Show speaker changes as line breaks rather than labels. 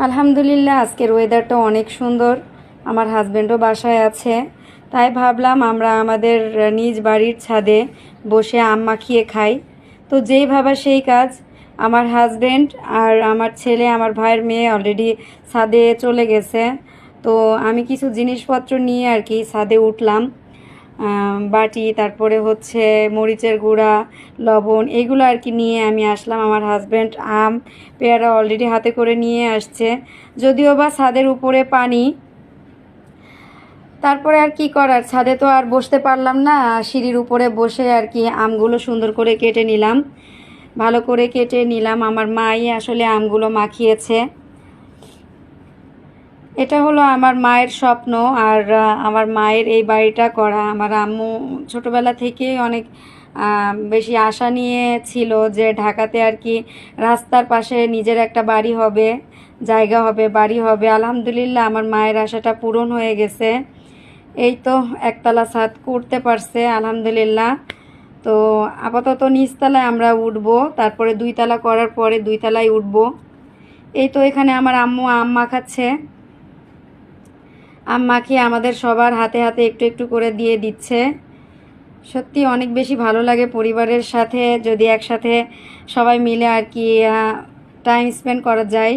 আলহামদুলিল্লাহ, আজকের ওয়েদারটা অনেক সুন্দর। আমার হাজব্যান্ডও বাসায় আছে, তাই ভাবলাম আমরা আমাদের নিজ বাড়ির ছাদে বসে আম মাখিয়ে খাই। তো যেই ভাবা সেই কাজ। আমার হাজব্যান্ড আর আমার ছেলে, আমার ভাইয়ের মেয়ে অলরেডি ছাদে চলে গেছে। তো আমি কিছু জিনিসপত্র নিয়ে আর কি ছাদে উঠলাম। বাটি, তারপরে হচ্ছে মরিচের গুঁড়া, লবণ, এগুলো আর কি নিয়ে আমি আসলাম। আমার হাজব্যান্ড আম পেয়ারা অলরেডি হাতে করে নিয়ে আসছে, যদিও বা ছাদের উপরে পানি। তারপরে আর কি করার, ছাদে তো আর বসতে পারলাম না, সিঁড়ির উপরে বসে আর কি আমগুলো সুন্দর করে কেটে নিলাম, ভালো করে কেটে নিলাম। আমার মাই আসলে আমগুলো মাখিয়েছে। এটা হলো আমার মায়ের স্বপ্ন। আর আমার মায়ের এই বাড়িটা করা, আমার আম্মু ছোটোবেলা থেকেই অনেক বেশি আশা নিয়ে ছিল যে ঢাকাতে আর কি রাস্তার পাশে নিজের একটা বাড়ি হবে, জায়গা হবে, বাড়ি হবে। আলহামদুলিল্লাহ আমার মায়ের আশাটা পূরণ হয়ে গেছে। এই তো একতলা ছাদ করতে পারছে আলহামদুলিল্লাহ। তো আপাতত নিচতলায় আমরা উঠবো, তারপরে দুইতলা করার পরে দুইতলায় উঠবো। এই তো এখানে আমার আম্মু আম মাখাচ্ছে। আম মাখিয়ে আমাদের সবার হাতে হাতে একটু একটু করে দিয়ে দিচ্ছে। সত্যি অনেক বেশি ভালো লাগে পরিবারের সাথে যদি একসাথে সবাই মিলে আর কি টাইম স্পেন্ড করা যায়।